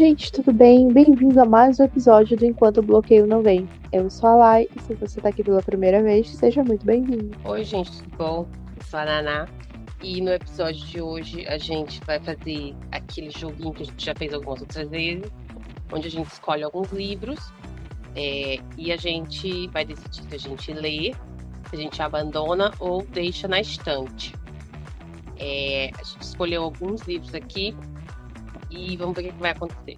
gente, tudo bem? Bem-vindo a mais um episódio do Enquanto o Bloqueio Não Vem. Eu sou a Lai e se você tá aqui pela primeira vez, seja muito bem-vindo. Oi, gente, tudo bom? Eu sou a Naná e no episódio de hoje a gente vai fazer aquele joguinho que a gente já fez algumas outras vezes, onde a gente escolhe alguns livros e a gente vai decidir se a gente lê, se a gente abandona ou deixa na estante. A gente escolheu alguns livros aqui e vamos ver o que vai acontecer.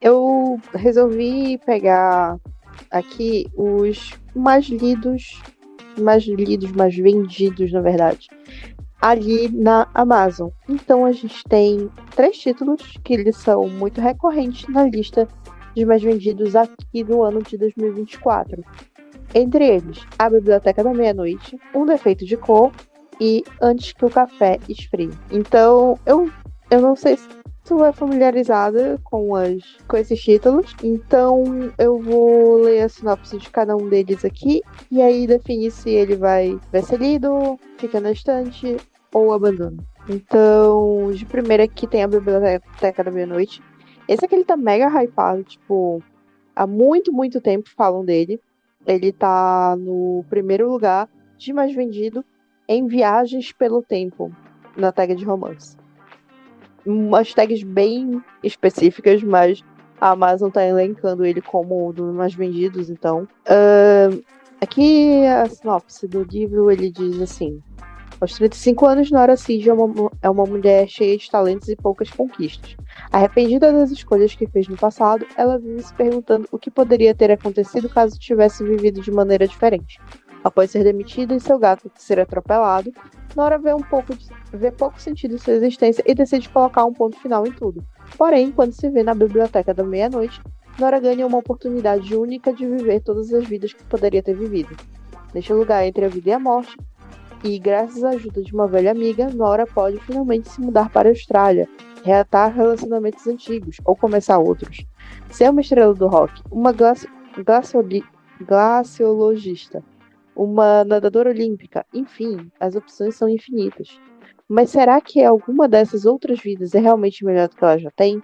Eu resolvi pegar aqui os mais vendidos, na verdade, ali na Amazon. Então a gente tem 3 títulos que eles são muito recorrentes na lista de mais vendidos aqui no ano de 2024. Entre eles, A Biblioteca da Meia-Noite, Um Defeito de Cor e Antes que o Café Esfrie. Então, eu não sei se tu é familiarizada com esses títulos, então eu vou ler a sinopse de cada um deles aqui e aí definir se ele vai ser lido, fica na estante ou abandona. Então, de primeira aqui tem A Biblioteca da Meia-Noite. Esse aqui ele tá mega hypado, tipo, há muito, muito tempo falam dele. Ele tá no primeiro lugar de mais vendido em Viagens pelo Tempo, na tag de romance. Umas tags bem específicas, mas a Amazon tá elencando ele como um dos mais vendidos, então. Aqui a sinopse do livro, ele diz assim: aos 35 anos, Nora Cid é uma mulher cheia de talentos e poucas conquistas. Arrependida das escolhas que fez no passado, ela vive se perguntando o que poderia ter acontecido caso tivesse vivido de maneira diferente. Após ser demitida e seu gato ser atropelado, Nora vê pouco sentido em sua existência e decide colocar um ponto final em tudo. Porém, quando se vê na Biblioteca da Meia-Noite, Nora ganha uma oportunidade única de viver todas as vidas que poderia ter vivido. Neste lugar entre a vida e a morte, e graças à ajuda de uma velha amiga, Nora pode finalmente se mudar para a Austrália, reatar relacionamentos antigos ou começar outros. Ser uma estrela do rock, uma glaciologista, uma nadadora olímpica, enfim, as opções são infinitas. Mas será que alguma dessas outras vidas é realmente melhor do que ela já tem?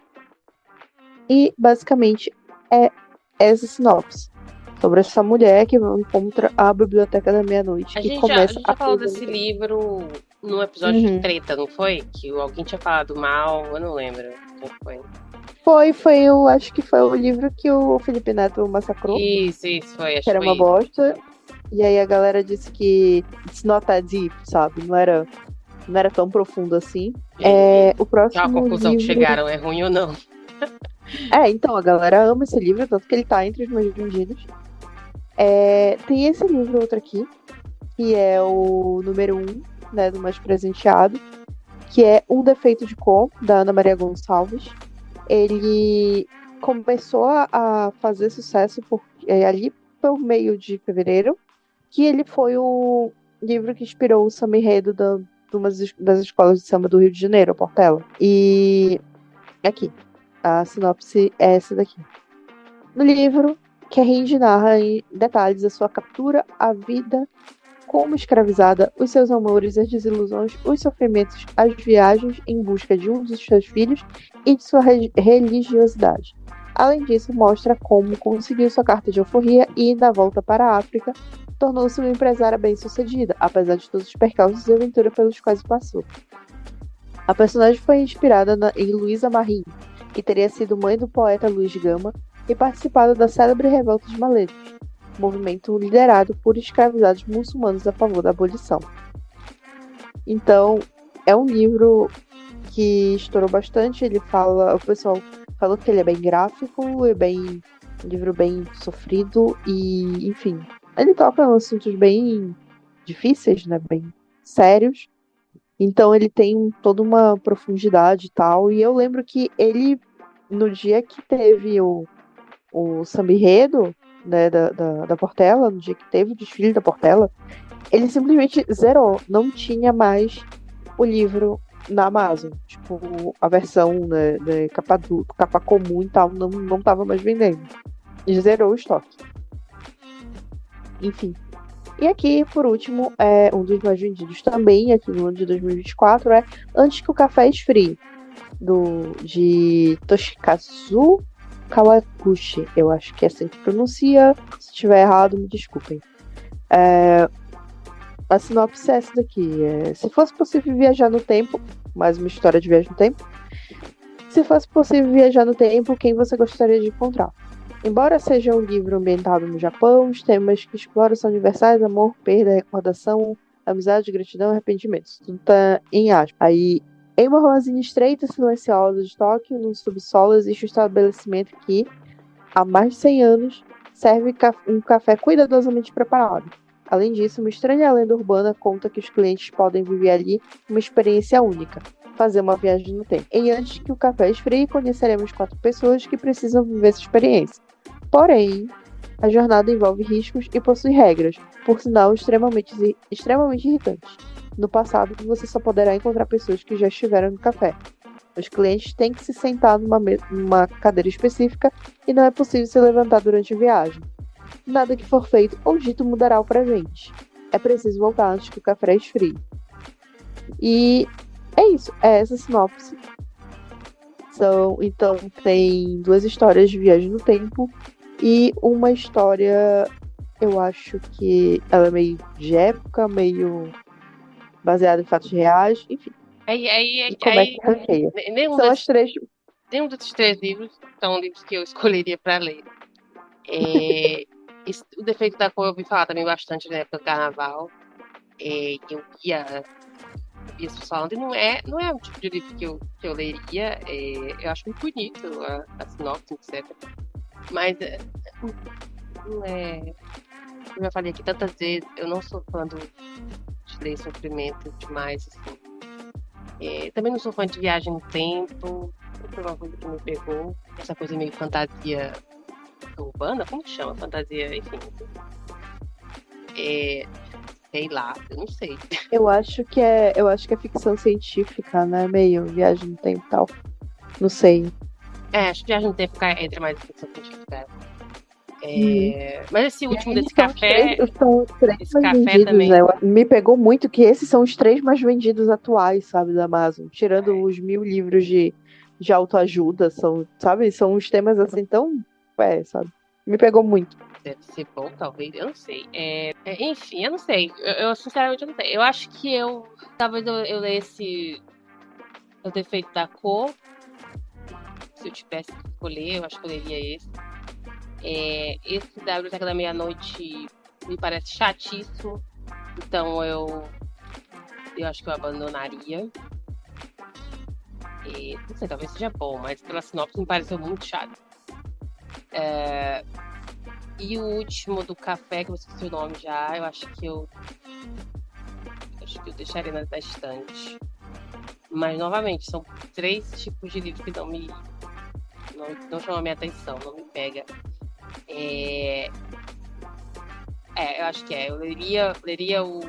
E, basicamente, é essa sinopse sobre essa mulher que encontra a Biblioteca da Meia-Noite e começa a gente já falou desse livro no episódio de treta, não foi? Que alguém tinha falado mal, eu não lembro quem foi. Acho que foi o livro que o Felipe Neto massacrou. Isso, foi. Acho que era que uma bosta. E aí a galera disse que it's not that deep, sabe? Não era tão profundo assim. O próximo a conclusão livro... que chegaram é ruim ou não? Então, a galera ama esse livro, tanto que ele tá entre os mais vendidos. Tem esse livro, outro aqui, que é o número 1, né, do mais presenteado, que é Um Defeito de Cor, da Ana Maria Gonçalves. Ele começou a fazer sucesso ali por meio de fevereiro, que ele foi o livro que inspirou o samba enredo de uma das escolas de samba do Rio de Janeiro, a Portela. E aqui, a sinopse é essa daqui. No livro, Kerrinde narra em detalhes a sua captura, a vida como escravizada, os seus amores, as desilusões, os sofrimentos, as viagens em busca de um dos seus filhos e de sua religiosidade. Além disso, mostra como conseguiu sua carta de alforria e, da volta para a África, tornou-se uma empresária bem-sucedida, apesar de todos os percalços e aventuras pelos quais passou. A personagem foi inspirada em Luísa Marim, que teria sido mãe do poeta Luiz Gama e participado da célebre Revolta de Maletos, movimento liderado por escravizados muçulmanos a favor da abolição. Então, é um livro que estourou bastante. O pessoal falou que ele é bem gráfico, um livro bem sofrido e, enfim, ele toca em assuntos bem difíceis, né, bem sérios. Então ele tem toda uma profundidade e tal. E eu lembro que ele, no dia que teve o samba enredo, né, da Portela, no dia que teve o desfile da Portela, ele simplesmente zerou. Não tinha mais o livro na Amazon. Tipo, a versão, né, capa comum e tal, não tava mais vendendo. E zerou o estoque. Enfim. E aqui, por último, é um dos mais vendidos também, aqui no ano de 2024, é Antes que o Café Esfrie, de Toshikazu Kawaguchi. Eu acho que é assim que pronuncia. Se estiver errado, me desculpem. A sinopse é essa daqui. Se fosse possível viajar no tempo, mais uma história de viagem no tempo. Se fosse possível viajar no tempo, quem você gostaria de encontrar? Embora seja um livro ambientado no Japão, os temas que exploram são universais: amor, perda, recordação, amizade, gratidão, arrependimentos. Tudo tá em aspas. Aí, em uma ruazinha estreita e silenciosa de Tóquio, no subsolo, existe um estabelecimento que, há mais de 100 anos, serve um café cuidadosamente preparado. Além disso, uma estranha lenda urbana conta que os clientes podem viver ali uma experiência única: fazer uma viagem no tempo. Em Antes que o Café Esfrie, conheceremos 4 pessoas que precisam viver essa experiência. Porém, a jornada envolve riscos e possui regras, por sinal extremamente irritantes. No passado, você só poderá encontrar pessoas que já estiveram no café. Os clientes têm que se sentar numa cadeira específica e não é possível se levantar durante a viagem. Nada que for feito ou dito mudará o presente. É preciso voltar antes que o café esfrie. E é isso, é essa sinopse. Então, tem 2 histórias de viagem no tempo e uma história, eu acho que ela é meio de época, meio baseada em fatos reais, enfim. E como é que ranqueia? São as 3. Nenhum desses 3 livros são livros que eu escolheria para ler. O Defeito da Cor eu ouvi falar também bastante na época do carnaval. Eu via as pessoas falando, e não é um tipo de livro que eu leria. Eu acho muito bonito a sinopse, etc. Mas não é. Eu já falei aqui tantas vezes, eu não sou fã de ler sofrimento demais, assim. Também não sou fã de viagem no tempo. Foi uma coisa que me pegou. Essa coisa meio fantasia urbana, como que chama? Fantasia, enfim. Sei lá, eu não sei. Eu acho que é ficção científica, né? Meio viagem no tempo e tal. Não sei. Acho que viagem no tempo entra mais em ficção científica. Mas esse último desse café. São os 3 esse mais café vendidos, também. né? Me pegou muito que esses são os 3 mais vendidos atuais, sabe, da Amazon. Tirando os 1000 livros de autoajuda, sabe? São uns temas assim tão. Sabe? Me pegou muito. Deve ser bom, talvez, eu não sei. Enfim, eu não sei. Eu sinceramente não sei. Eu acho que talvez eu lesse O Defeito da Cor. Se eu tivesse que escolher, eu acho que eu leria esse. Esse da Biblioteca da Meia-Noite me parece chatíssimo. Então eu acho que eu abandonaria. Não sei, talvez seja bom, mas pela sinopse me pareceu muito chato. E o último do café, que eu esqueci o nome já, eu acho que eu deixaria na estante. Mas, novamente, são 3 tipos de livros que não chamam a minha atenção, não me pega. Eu acho que eu leria o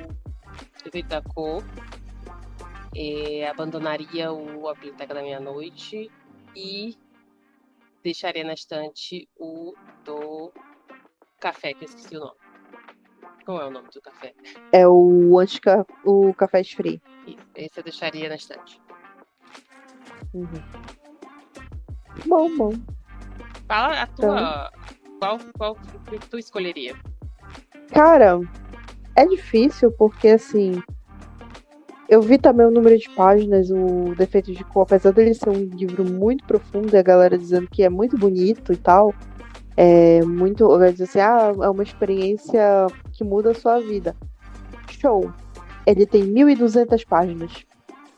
Defeito da Cor, abandonaria a Biblioteca da Meia-Noite e deixaria na estante o do café, que eu esqueci o nome. Qual é o nome do café? É o Café Esfrie. Esse eu deixaria na estante. Uhum. Bom. Fala a tua. Qual que tu escolheria? Cara, é difícil porque, assim, eu vi também o número de páginas, o Defeito de Cor, apesar dele ser um livro muito profundo e a galera dizendo que é muito bonito e tal, eu dizer assim, é uma experiência que muda a sua vida. Show. Ele tem 1.200 páginas.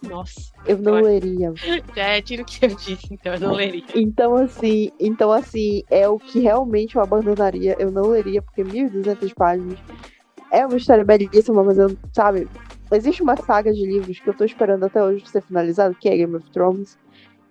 Nossa. Eu não leria. Já é tiro que eu disse, então eu não leria. Então, assim, é o que realmente eu abandonaria. Eu não leria, porque 1.200 páginas é uma história belíssima, mas sabe, existe uma saga de livros que eu tô esperando até hoje ser finalizado, que é Game of Thrones.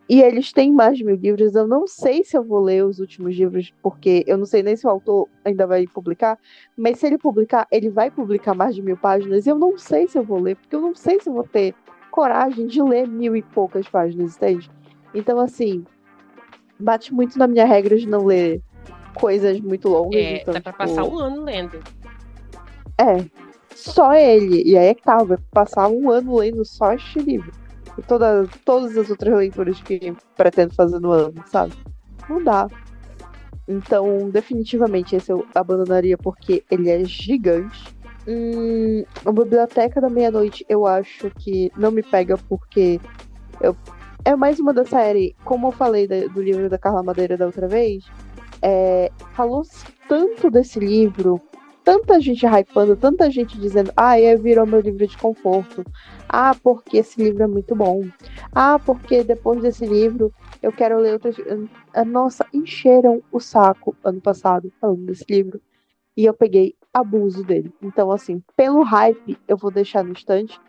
E eles têm mais de 1000 livros. Eu não sei se eu vou ler os últimos livros, porque eu não sei nem se o autor ainda vai publicar. Mas se ele publicar, ele vai publicar mais de 1000 páginas. E eu não sei se eu vou ler, porque eu não sei se eu vou ter coragem de ler 1000 e poucas páginas, entende? Então, assim, bate muito na minha regra de não ler coisas muito longas. Então, dá pra passar um ano lendo. É, só ele. E aí é que tá, vai passar um ano lendo só este livro. E todas as outras leituras que pretendo fazer no ano, sabe? Não dá. Então, definitivamente, esse eu abandonaria porque ele é gigante. A Biblioteca da Meia-Noite, eu acho que não me pega porque eu... é mais uma da série, como eu falei do livro da Carla Madeira da outra vez, falou-se tanto desse livro, tanta gente hypando, tanta gente dizendo, virou meu livro de conforto. Ah, porque esse livro é muito bom. Ah, porque depois desse livro eu quero ler outras. Nossa, encheram o saco ano passado falando desse livro. E eu peguei abuso dele. Então, assim, pelo hype, eu vou deixar no estante,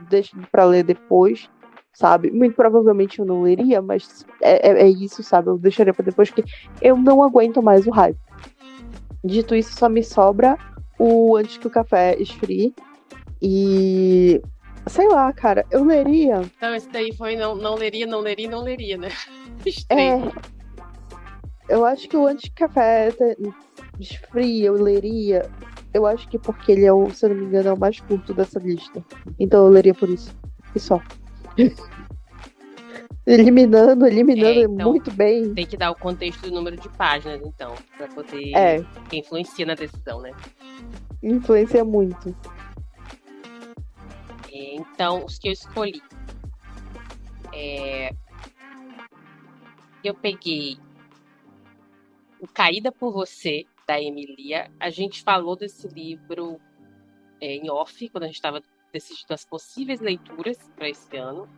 deixo pra ler depois, sabe? Muito provavelmente eu não leria, mas é isso, sabe? Eu deixaria pra depois, porque eu não aguento mais o hype. Dito isso, só me sobra o Antes que o Café Esfrie. E sei lá, cara, eu leria. Então, esse daí foi não leria, não leria, não leria, né? É, eu acho que o Antes que o Café Esfrie eu leria. Eu acho que porque ele é o, se eu não me engano, é o mais curto dessa lista. Então eu leria por isso. E só. Eliminando Então, muito bem. tem que dar o contexto do número de páginas, então, pra poder. Que influencia na decisão, né? Influencia muito. Então, os que eu escolhi. Eu peguei o Caída por Você, da Emilia. A gente falou desse livro em off, quando a gente estava decidindo as possíveis leituras para esse ano.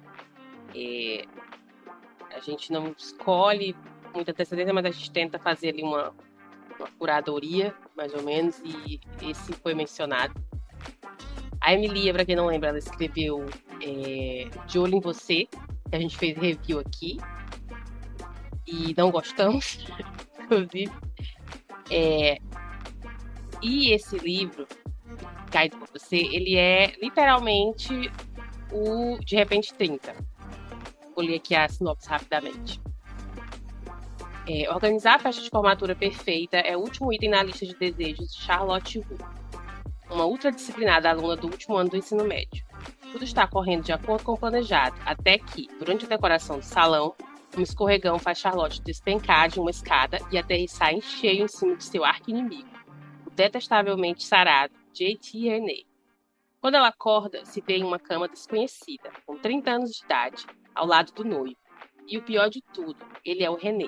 A gente não escolhe muita antecedência, mas a gente tenta fazer ali uma curadoria, mais ou menos, e esse foi mencionado. A Emilia, para quem não lembra, ela escreveu De Olho em Você, que a gente fez review aqui, e não gostamos, inclusive. E esse livro, Caído por Você, ele é literalmente o De Repente 30. Vou ler aqui a sinopse rapidamente. Organizar a festa de formatura perfeita é o último item na lista de desejos de Charlotte Wu, uma ultradisciplinada aluna do último ano do ensino médio. Tudo está correndo de acordo com o planejado, até que, durante a decoração do salão, um escorregão faz Charlotte despencar de uma escada e aterrissar em cheio em cima de seu arqui-inimigo, o detestavelmente sarado J.T. René. Quando ela acorda, se vê em uma cama desconhecida, com 30 anos de idade, ao lado do noivo. E o pior de tudo, ele é o René.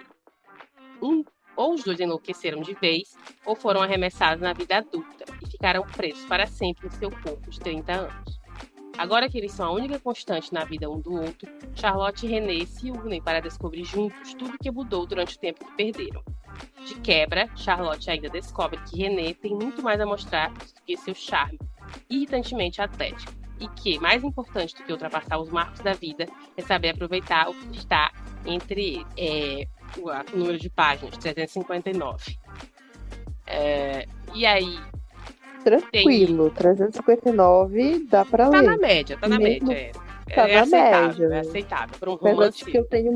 Ou os dois enlouqueceram de vez, ou foram arremessados na vida adulta e ficaram presos para sempre em seu corpo de 30 anos. Agora que eles são a única constante na vida um do outro, Charlotte e René se unem para descobrir juntos tudo o que mudou durante o tempo que perderam. De quebra, Charlotte ainda descobre que René tem muito mais a mostrar do que seu charme, irritantemente atlético, e que, mais importante do que ultrapassar os marcos da vida, é saber aproveitar o que está entre o número de páginas, 359. E aí... Tranquilo, 359 dá pra ler. Tá na média. Tá na aceitável, média. é aceitável. Para um romance... que eu tenho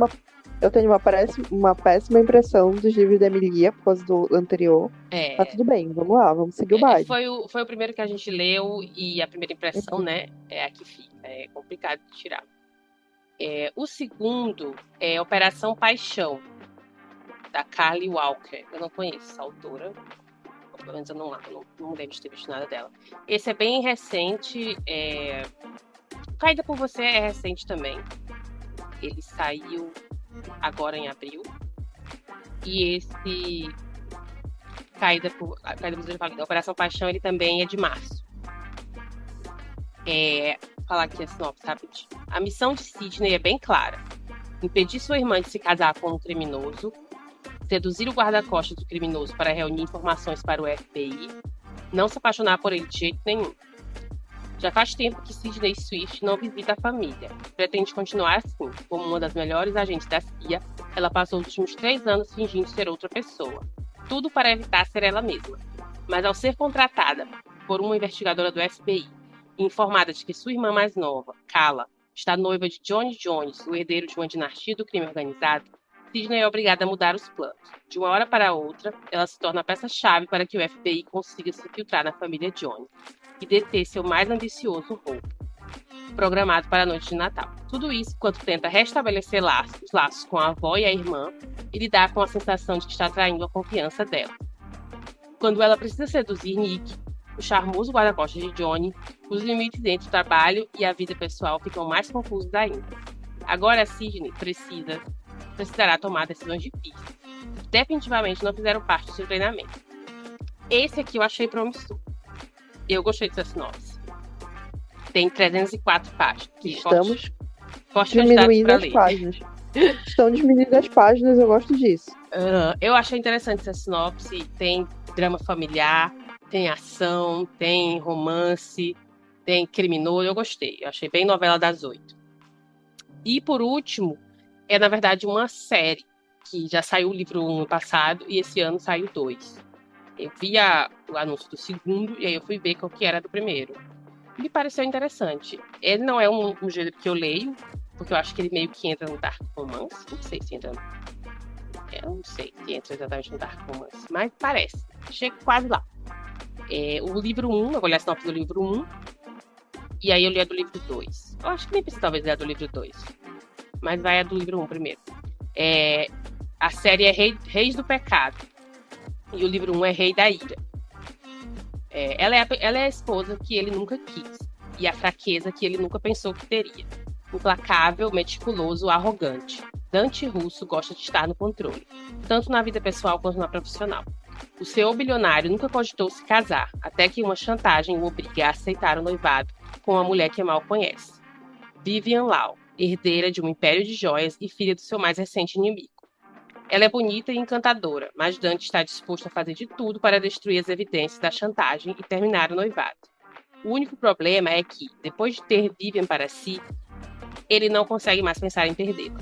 uma péssima impressão dos livros da Emilia por causa do anterior. Tá tudo bem, vamos lá, vamos seguir o baile. Foi o primeiro que a gente leu e a primeira impressão, né, é a que fica. É complicado de tirar. O segundo é Operação Paixão, da Carly Walker. Eu não conheço essa autora. Pelo menos eu não lembro de ter visto nada dela. Esse é bem recente. Caída por Você é recente também. Ele saiu agora em abril. E esse Caída por Você, da Operação Paixão, ele também é de março. Vou falar aqui a sinopse rapidinho. A missão de Sidney é bem clara: impedir sua irmã de se casar com um criminoso, seduzir o guarda-costas do criminoso para reunir informações para o FBI, não se apaixonar por ele de jeito nenhum. Já faz tempo que Sidney Swift não visita a família. Pretende continuar assim. Como uma das melhores agentes da CIA, ela passou os últimos 3 anos fingindo ser outra pessoa. Tudo para evitar ser ela mesma. Mas ao ser contratada por uma investigadora do FBI e informada de que sua irmã mais nova, Kala, está noiva de Johnny Jones, o herdeiro de uma dinastia do crime organizado, Sidney é obrigada a mudar os planos. De uma hora para outra, ela se torna a peça-chave para que o FBI consiga se infiltrar na família Johnny e deter seu mais ambicioso roubo, programado para a noite de Natal. Tudo isso enquanto tenta restabelecer laços com a avó e a irmã e lidar com a sensação de que está traindo a confiança dela. Quando ela precisa seduzir Nick, o charmoso guarda-costas de Johnny, os limites entre o trabalho e a vida pessoal ficam mais confusos ainda. Agora Sidney precisará tomar decisões difíceis, que definitivamente não fizeram parte do seu treinamento. Esse aqui eu achei promissor. Eu gostei dessa sinopse. Tem 304 páginas. Estamos forte diminuindo as páginas. Estão diminuindo as páginas, eu gosto disso. Eu achei interessante essa sinopse. Tem drama familiar, tem ação, tem romance, tem criminoso. Eu gostei. Eu achei bem novela das 8. E por último, é na verdade uma série que já saiu o livro 1 no passado e esse ano saiu 2. Eu vi o anúncio do segundo e aí eu fui ver qual que era do primeiro. Me pareceu interessante. Ele não é um gênero que eu leio, porque eu acho que ele meio que entra no dark romance. Não sei se entra. Eu não sei se entra exatamente no dark romance, mas parece. Chega quase lá. O livro 1, eu vou ler a sinopse do livro 1, e aí eu li a do livro 2. Eu acho que nem precisa talvez ler a do livro 2, mas vai a do livro 1 primeiro. A série é Reis do Pecado, e o livro 1 é Rei da Ira. Ela é a esposa que ele nunca quis, e a fraqueza que ele nunca pensou que teria. Implacável, meticuloso, arrogante. Dante Russo gosta de estar no controle, tanto na vida pessoal quanto na profissional. O senhor bilionário nunca cogitou se casar, até que uma chantagem o obriga a aceitar o noivado com uma mulher que mal conhece. Vivian Lau, herdeira de um império de joias e filha do seu mais recente inimigo. Ela é bonita e encantadora, mas Dante está disposto a fazer de tudo para destruir as evidências da chantagem e terminar o noivado. O único problema é que, depois de ter Vivian para si, ele não consegue mais pensar em perdê-la.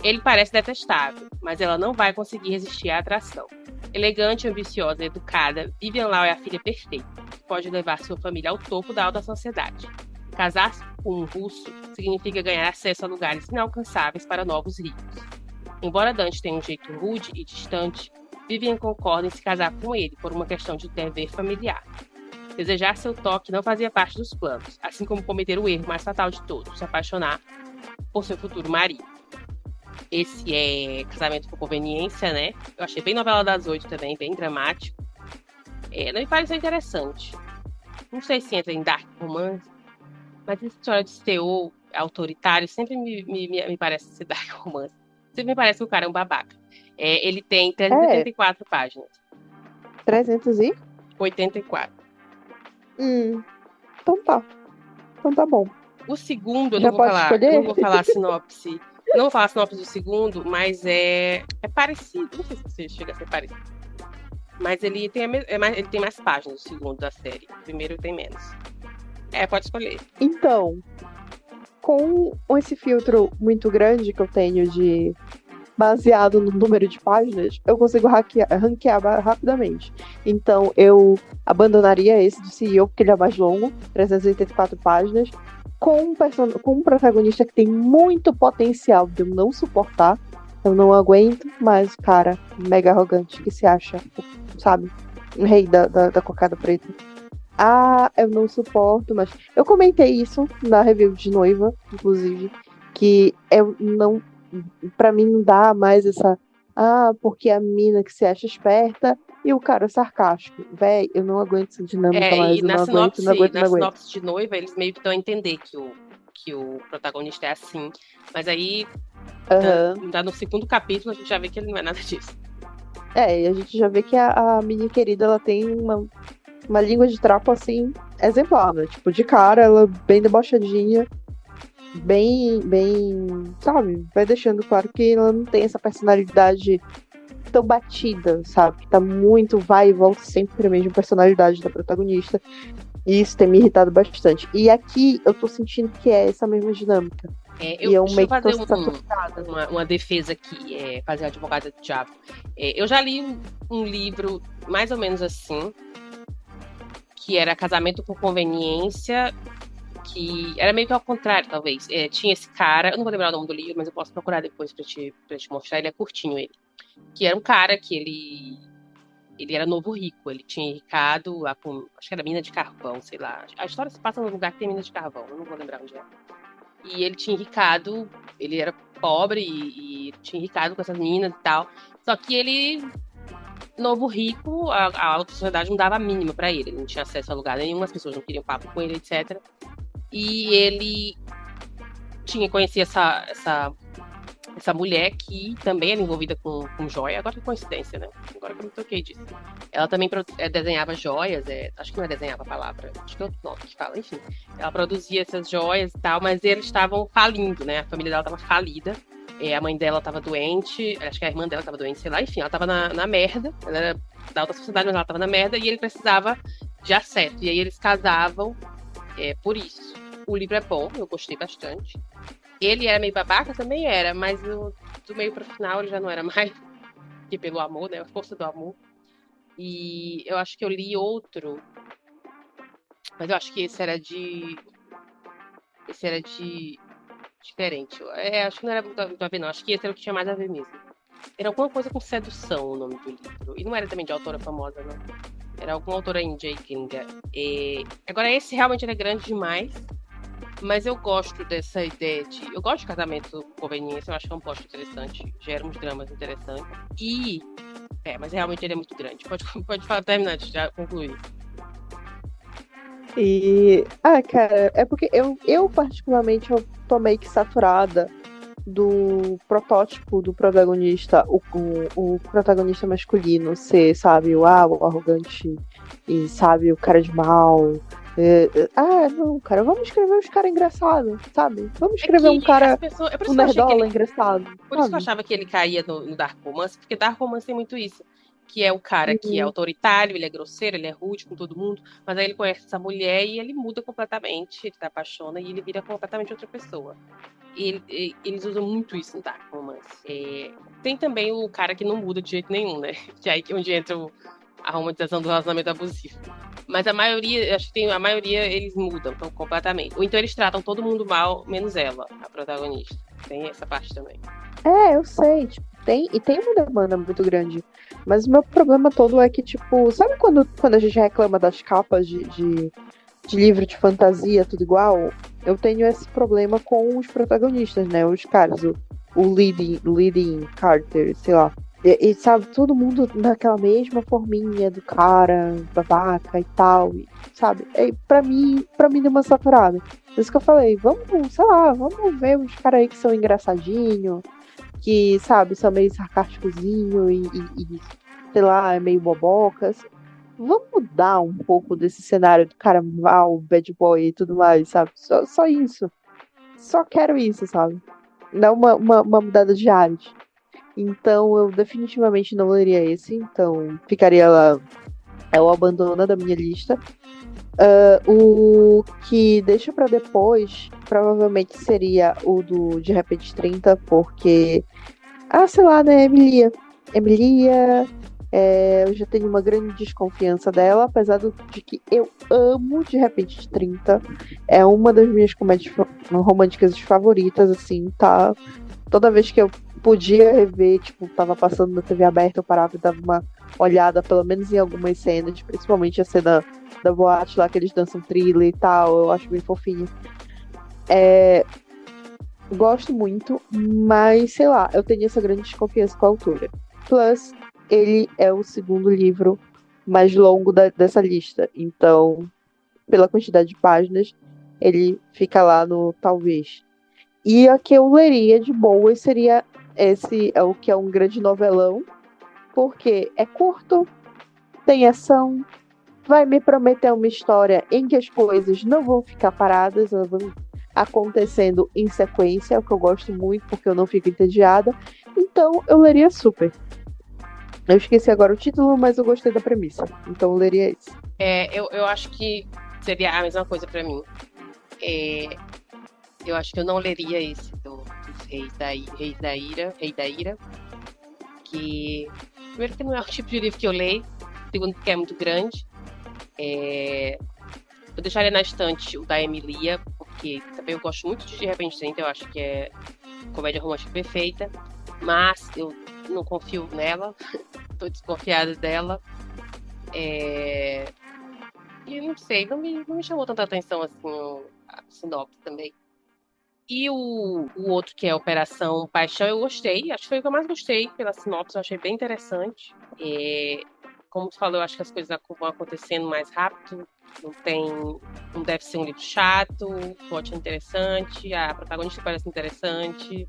Ele parece detestável, mas ela não vai conseguir resistir à atração. Elegante, ambiciosa e educada, Vivian Lau é a filha perfeita, que pode levar sua família ao topo da alta sociedade. Casar-se com um russo significa ganhar acesso a lugares inalcançáveis para novos ricos. Embora Dante tenha um jeito rude e distante, Vivian concorda em se casar com ele por uma questão de dever familiar. Desejar seu toque não fazia parte dos planos, assim como cometer o erro mais fatal de todos, se apaixonar por seu futuro marido. Esse é Casamento por Conveniência, né? Eu achei bem novela das 8 também, bem dramático. Não me pareceu interessante. Não sei se entra em dark romance, mas essa história de teor autoritário sempre me parece ser dark romance. Sempre me parece que o cara é um babaca. Ele tem 384 páginas. 384. Então tá. Então tá bom. O segundo, eu já não vou pode falar. escolher? Eu não vou falar a sinopse. Eu não vou falar a sinopse do segundo, mas é parecido. Não sei se chega a ser parecido. Mas ele tem mais páginas, o segundo da série. O primeiro tem menos. Pode escolher. Então, com esse filtro muito grande que eu tenho de baseado no número de páginas, eu consigo ranquear rapidamente. Então, eu abandonaria esse do CEO, porque ele é mais longo, 384 páginas, com um protagonista que tem muito potencial de eu não suportar. Eu não aguento, mas cara, mega arrogante, que se acha, sabe, o rei da cocada preta. Eu não suporto, mas eu comentei isso na review de Noiva, inclusive, que eu não, pra mim não dá mais essa, porque a mina que se acha esperta e o cara sarcástico. Véi, eu não aguento essa dinâmica mais, e na sinopse de Noiva, eles meio que dão a entender que o protagonista é assim, mas aí no segundo capítulo a gente já vê que ele não é nada disso. E a gente já vê que a minha querida, ela tem uma língua de trapo, assim, exemplar, né? Tipo, de cara, ela bem debochadinha, bem, sabe? Vai deixando claro que ela não tem essa personalidade tão batida, sabe? Tá muito vai e volta sempre a mesma personalidade da protagonista. E isso tem me irritado bastante. E aqui eu tô sentindo que é essa mesma dinâmica. Eu meio que fazer uma defesa aqui, fazer a advogada do diabo. Eu já li um livro mais ou menos assim, que era Casamento por Conveniência, que era meio que ao contrário, talvez. Tinha esse cara, eu não vou lembrar o nome do livro, mas eu posso procurar depois pra te mostrar. Ele é curtinho, ele. Que era um cara que ele era novo rico. Ele tinha enricado, acho que era mina de carvão, sei lá. A história se passa num lugar que tem mina de carvão, eu não vou lembrar onde é. E ele tinha enricado, ele era pobre e tinha enricado com essas minas e tal. Só que ele, novo rico, a alta sociedade não dava a mínima pra ele. Ele não tinha acesso a lugar nenhum, as pessoas não queriam papo com ele, etc. E ele conhecia essa mulher que também era envolvida com joia. Agora que coincidência, né? Agora que eu me toquei disso. Ela também desenhava joias, acho que não é desenhava a palavra, acho que é outro nome que fala, enfim. Ela produzia essas joias e tal, mas eles estavam falindo, né? A família dela estava falida. A mãe dela estava doente, acho que a irmã dela estava doente, sei lá, enfim, ela estava na merda. Ela era da alta sociedade, mas ela estava na merda e ele precisava de afeto. E aí eles casavam por isso. O livro é bom, eu gostei bastante. Ele era meio babaca, também era, mas do meio pro final ele já não era mais, que pelo amor, né? A força do amor. E eu acho que eu li outro, mas eu acho que esse era de diferente. Acho que não era muito a ver, não. Acho que esse era o que tinha mais a ver mesmo. Era alguma coisa com sedução o nome do livro. E não era também de autora famosa, não. Era alguma autora índia gringa. Agora, esse realmente era grande demais. Mas eu gosto dessa ideia eu gosto de casamento por conveniência, eu acho que é um posto interessante, gera uns dramas interessantes. Mas realmente ele é muito grande. Pode falar, terminar, já concluir. Cara, é porque eu particularmente eu tô meio que saturada do protótipo do protagonista, o protagonista masculino ser, sabe, o arrogante e, sabe, o cara de mal. Não, cara, vamos escrever uns caras engraçados, sabe? Vamos escrever um cara, um nerdola engraçado. Por isso que eu achava que ele caía no Dark Romance, porque Dark Romance tem muito isso. Que é o cara que é autoritário, ele é grosseiro, ele é rude com todo mundo, mas aí ele conhece essa mulher e ele muda completamente, ele se apaixona e ele vira completamente outra pessoa. Eles usam muito isso no Dark Romance. Tem também o cara que não muda de jeito nenhum, né? Que é aí onde entra a romantização do relacionamento abusivo. Mas a maioria, acho que a maioria eles mudam completamente. Ou então eles tratam todo mundo mal, menos ela, a protagonista. Tem essa parte também. Eu sei, tipo, tem uma demanda muito grande. Mas o meu problema todo é que, tipo, sabe quando a gente reclama das capas de livro de fantasia, tudo igual? Eu tenho esse problema com os protagonistas, né? Os caras, o leading Carter, sei lá. E sabe, todo mundo naquela mesma forminha do cara, babaca e tal, sabe? Pra mim deu uma saturada. Por isso que eu falei, vamos ver os caras aí que são engraçadinhos, que, sabe, são meio sarcásticozinho e sei lá, é meio bobocas. Vamos mudar um pouco desse cenário do cara mal, bad boy e tudo mais, sabe? Só isso. Só quero isso, sabe? Dá uma mudada de ares. Então eu definitivamente não leria esse, então ficaria lá, o abandono da minha lista. O que deixa pra depois provavelmente seria o do De Repente 30, porque sei lá, né, Emilia, eu já tenho uma grande desconfiança dela, apesar de que eu amo De Repente 30. É uma das minhas comédias românticas favoritas, assim, tá? Toda vez que eu podia rever, tipo, tava passando na TV aberta, eu parava e dava uma olhada, pelo menos em algumas cenas, principalmente a cena da boate lá, que eles dançam thriller e tal, eu acho bem fofinho. Gosto muito, mas, sei lá, eu tenho essa grande desconfiança com a autora. Plus, ele é o segundo livro mais longo dessa lista, então, pela quantidade de páginas, ele fica lá no talvez. E a que eu leria de boa seria esse, o que é um grande novelão, porque é curto, tem ação, vai me prometer uma história em que as coisas não vão ficar paradas, elas vão acontecendo em sequência, é o que eu gosto muito, porque eu não fico entediada. Então eu leria super. Eu esqueci agora o título, mas eu gostei da premissa, então eu leria esse. Eu acho que seria a mesma coisa pra mim. Eu acho que eu não leria esse dos Rei da Ira, que primeiro que não é o tipo de livro que eu leio, segundo que é muito grande. Eu deixaria na estante o da Emilia, porque também eu gosto muito de Repente 30, eu acho que é comédia romântica perfeita, mas eu não confio nela, tô desconfiada dela. E não sei, não me chamou tanta atenção assim a sinopse também. E o outro, que é Operação Paixão, eu gostei. Acho que foi o que eu mais gostei pela sinopse, eu achei bem interessante. Como tu falou, eu acho que as coisas vão acontecendo mais rápido. Não deve ser um livro chato, o plot é interessante, a protagonista parece interessante.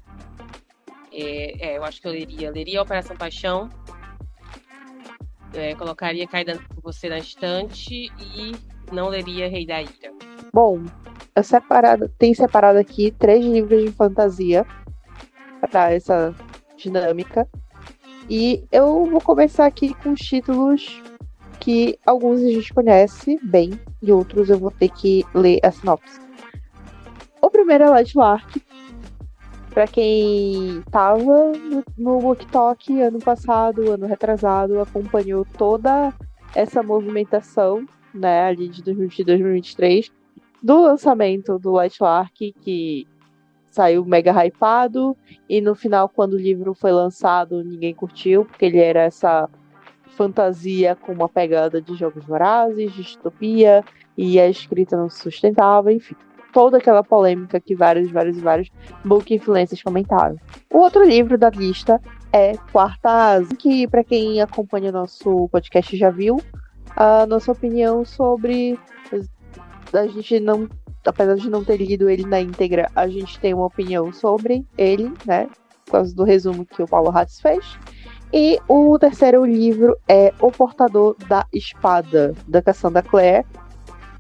Eu acho que eu leria Operação Paixão, colocaria Caída por Você na estante e não leria Rei da Ira. Bom, tenho separado aqui 3 livros de fantasia para essa dinâmica. E eu vou começar aqui com os títulos que alguns a gente conhece bem e outros eu vou ter que ler a sinopse. O primeiro é Lightlark. Para quem tava no BookTok ano passado, ano retrasado, acompanhou toda essa movimentação, né, ali de 2022, 2023, do lançamento do Lightlark, que saiu mega hypado, e no final, quando o livro foi lançado, ninguém curtiu, porque ele era essa fantasia com uma pegada de Jogos Vorazes, de distopia, e a escrita não se sustentava, enfim. Toda aquela polêmica que vários book influencers comentaram. O outro livro da lista é Quarta Asa, que para quem acompanha o nosso podcast já viu, a nossa opinião sobre... A gente não, apesar de não ter lido ele na íntegra, a gente tem uma opinião sobre ele, né? Por causa do resumo que o Paulo Hatz fez. E o terceiro livro é O Portador da Espada, da Cassandra Clare,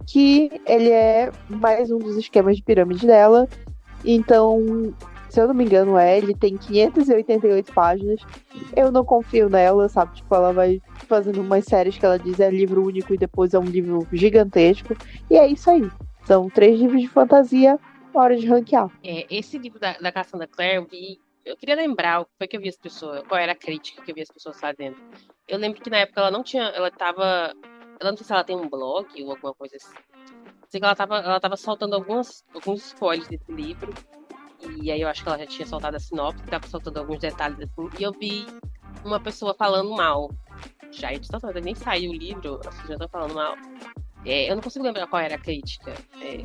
que ele é mais um dos esquemas de pirâmide dela. Então, se eu não me engano, ele tem 588 páginas. Eu não confio nela, sabe? Tipo, ela vai fazendo umas séries que ela diz é livro único e depois é um livro gigantesco. E é isso aí. São 3 livros de fantasia, hora de ranquear. Esse livro da Cassandra Clare, eu queria lembrar o que foi que eu vi as pessoas, qual era a crítica que eu vi as pessoas fazendo. Eu lembro que na época ela não tinha, eu não sei se ela tem um blog ou alguma coisa assim. Sei que ela tava soltando alguns spoilers desse livro. E aí eu acho que ela já tinha soltado a sinopse, tava soltando alguns detalhes assim. E eu vi uma pessoa falando mal. Já, eu disse, nossa, nem saiu o livro, as pessoas já estão falando mal. Eu não consigo lembrar qual era a crítica,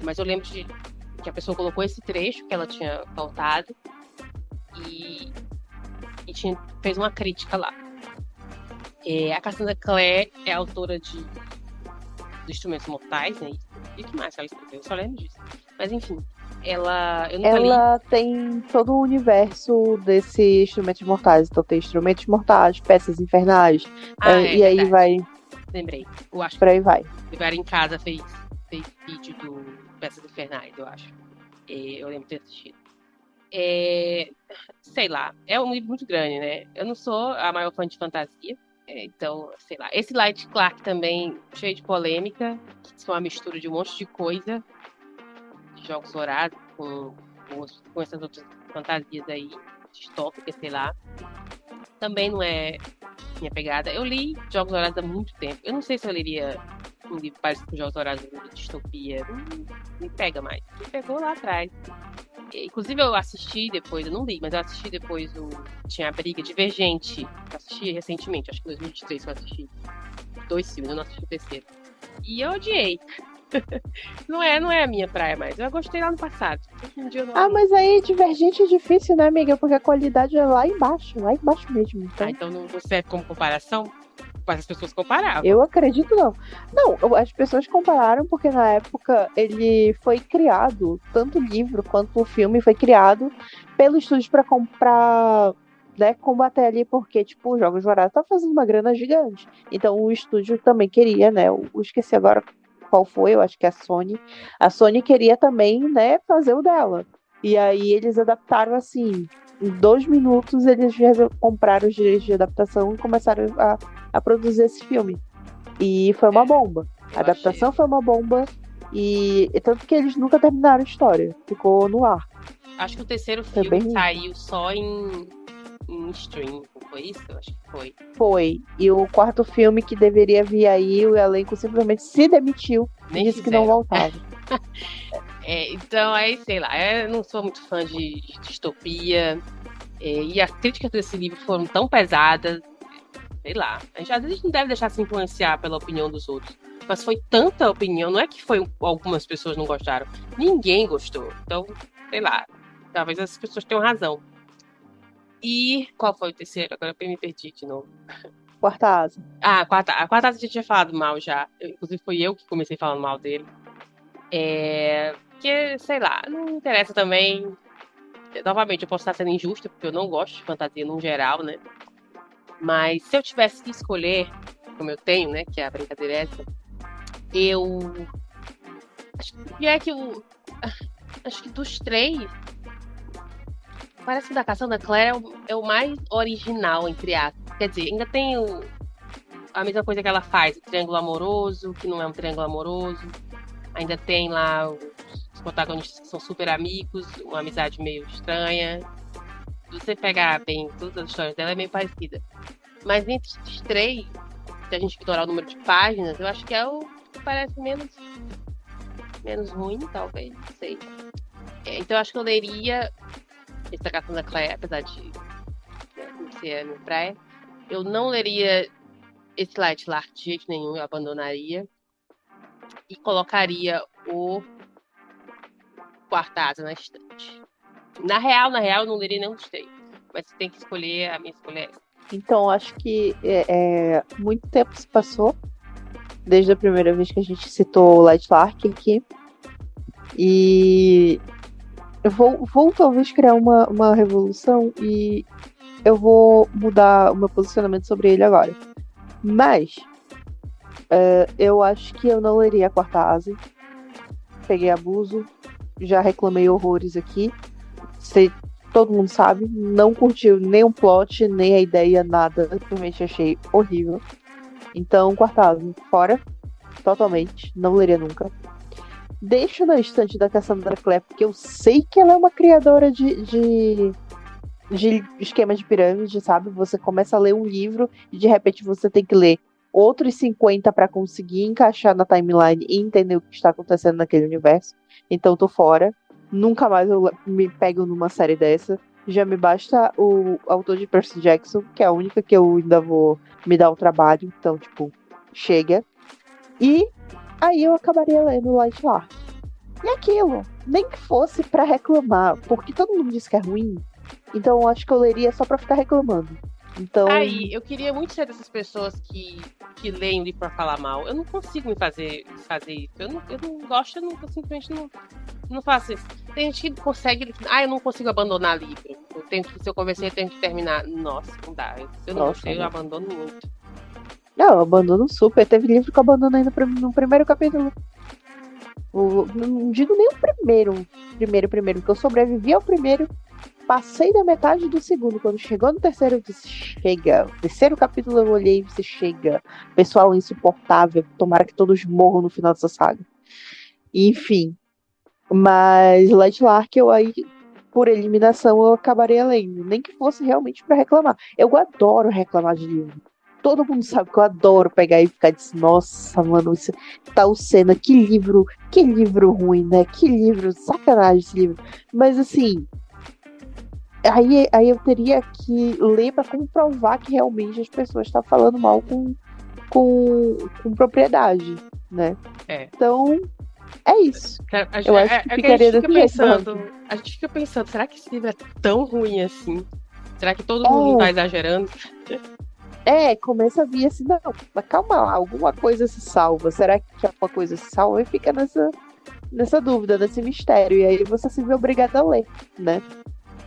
mas eu lembro que a pessoa colocou esse trecho que ela tinha faltado e fez uma crítica lá. A Cassandra Clare é autora de Instrumentos Mortais, né? E o que mais ela escreveu? Eu só lembro disso. Mas enfim, ela tem todo o universo desse Instrumentos Mortais. Então tem Instrumentos Mortais, Peças Infernais. E aí vai... Lembrei. Eu acho por aí vai. Levar em Casa fez vídeo do Peças Infernais, eu acho. Eu lembro de ter assistido. Sei lá, é um livro muito grande, né? Eu não sou a maior fã de fantasia. Então, sei lá. Esse Light Clark também, cheio de polêmica, que é uma mistura de um monte de coisa, de Jogos Vorazes, com essas outras fantasias aí, distópicas, sei lá. Também não é minha pegada. Eu li Jogos Vorazes há muito tempo. Eu não sei se eu leria um livro parecido com Jogos Vorazes de distopia. Não me pega mais. Me pegou lá atrás. Inclusive eu assisti depois, eu não li, mas eu assisti depois tinha a Briga Divergente. Eu assisti recentemente, acho que em 2023 que eu assisti 2 filmes, eu não assisti o terceiro. E eu odiei. Não é a minha praia mais. Eu gostei lá no passado. Mas aí Divergente é difícil, né, amiga? Porque a qualidade é lá embaixo mesmo. Então não serve como comparação? Mas as pessoas comparavam. Eu acredito não. Não, as pessoas compararam porque na época ele foi criado, tanto o livro quanto o filme foi criado pelo estúdio para comprar, né, combater ali, porque, tipo, o Jogos Vorazes tá fazendo uma grana gigante. Então o estúdio também queria, né, eu esqueci agora qual foi, eu acho que é a Sony. A Sony queria também, né, fazer o dela. E aí eles adaptaram assim, em 2 minutos eles compraram os direitos de adaptação e começaram a produzir esse filme. E foi uma bomba. A adaptação foi uma bomba e tanto que eles nunca terminaram a história. Ficou no ar. Acho que o terceiro filme saiu só em stream, foi isso? Eu acho que foi. Foi. E o quarto filme que deveria vir aí, o elenco simplesmente se demitiu e disse que não voltava. Então, aí, sei lá, eu não sou muito fã de distopia. E as críticas desse livro foram tão pesadas, sei lá. Às vezes a gente não deve deixar se influenciar pela opinião dos outros. Mas foi tanta opinião, não é que foi algumas pessoas não gostaram. Ninguém gostou. Então, sei lá. Talvez essas pessoas tenham razão. E qual foi o terceiro? Agora eu me perdi de novo. Quarta Asa. A quarta asa a gente tinha falado mal já. Inclusive foi eu que comecei falando mal dele. Que, sei lá, não interessa também. Novamente, eu posso estar sendo injusta, porque eu não gosto de fantasia no geral, né? Mas se eu tivesse que escolher, como eu tenho, né? Que a brincadeira é essa, eu. Acho que dos três, parece que o da Cassandra Clare é o mais original, entre aspas. Quer dizer, ainda tem a mesma coisa que ela faz, o triângulo amoroso, que não é um triângulo amoroso. Ainda tem lá os protagonistas que são super amigos, uma amizade meio estranha. Se você pegar bem todas as histórias dela, é meio parecida. Mas entre os três, se a gente ignorar o número de páginas, eu acho que é o que parece menos ruim, talvez, não sei. Então eu acho que eu leria essa Cassandra Clare, apesar de não ser a minha praia. Eu não leria esse Light Lark de jeito nenhum, eu abandonaria. E colocaria o Quarta Asa na estante. Na real, eu não leria nenhum dos três. Mas você tem que escolher, a minha escolha é essa. Então, acho que muito tempo se passou desde a primeira vez que a gente citou o Light Lark aqui. E eu vou talvez criar uma revolução e eu vou mudar o meu posicionamento sobre ele agora. Mas eu acho que eu não leria a Quarta Asa. Peguei abuso, já reclamei horrores aqui. Todo mundo sabe, não curtiu nem o plot, nem a ideia, nada. Simplesmente achei horrível. Então, Quarta Asa, fora. Totalmente. Não leria nunca. Deixo na estante da Cassandra Clare, porque eu sei que ela é uma criadora de esquema de pirâmide, sabe? Você começa a ler um livro e de repente você tem que ler outros 50 para conseguir encaixar na timeline e entender o que está acontecendo naquele universo. Então tô fora. Nunca mais eu me pego numa série dessa. Já me basta o autor de Percy Jackson, que é a única que eu ainda vou me dar o trabalho. Então, tipo, chega. E aí eu acabaria lendo Light Lark. E aquilo, nem que fosse pra reclamar, porque todo mundo diz que é ruim. Então eu acho que eu leria só pra ficar reclamando. Então... Aí, eu queria muito ser dessas pessoas que leem o livro pra falar mal. Eu não consigo me fazer isso. Eu não gosto, eu simplesmente não faço isso. Tem gente que consegue. Eu não consigo abandonar livro. Se eu comecei, eu tenho que terminar. Nossa, não dá. Eu não gostei, eu abandono muito. Não, eu abandono super. Teve livro que eu abandono ainda no primeiro capítulo. Não digo nem o primeiro, porque eu sobrevivi ao primeiro. Passei da metade do segundo. Quando chegou no terceiro, eu disse, chega. O terceiro capítulo eu olhei e disse, chega. Pessoal insuportável. Tomara que todos morram no final dessa saga. Enfim. Mas Light Lark, eu aí, por eliminação, eu acabaria lendo. Nem que fosse realmente pra reclamar. Eu adoro reclamar de livro. Todo mundo sabe que eu adoro pegar e ficar dizendo, nossa, mano, isso tal cena, que livro ruim, né? Que livro, sacanagem esse livro. Mas assim... Aí eu teria que ler para comprovar que realmente as pessoas estão falando mal com propriedade, né? Então, é isso. Eu acho que ficaria desse jeito. A gente fica pensando, será que esse livro é tão ruim assim? Será que todo mundo tá exagerando? Começa a vir assim, não, mas calma lá, alguma coisa se salva. Será que alguma coisa se salva? E fica nessa dúvida, nesse mistério. E aí você se vê obrigado a ler, né?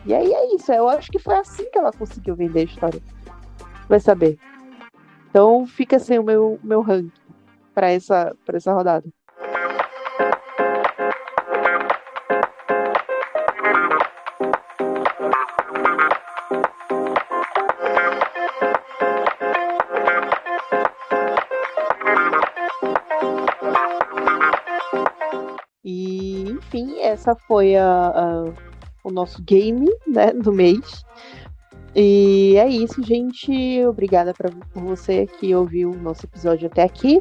E aí é isso, eu acho que foi assim que ela conseguiu vender a história. Vai saber. Então fica assim o meu ranking para essa rodada. E enfim, essa foi o nosso game, né, do mês. E é isso, gente. Obrigada por você que ouviu o nosso episódio até aqui.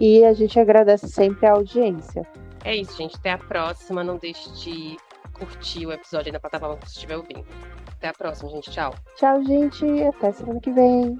E a gente agradece sempre a audiência. É isso, gente. Até a próxima. Não deixe de curtir o episódio aí na plataforma que você estiver ouvindo. Até a próxima, gente. Tchau. Tchau, gente. Até semana que vem.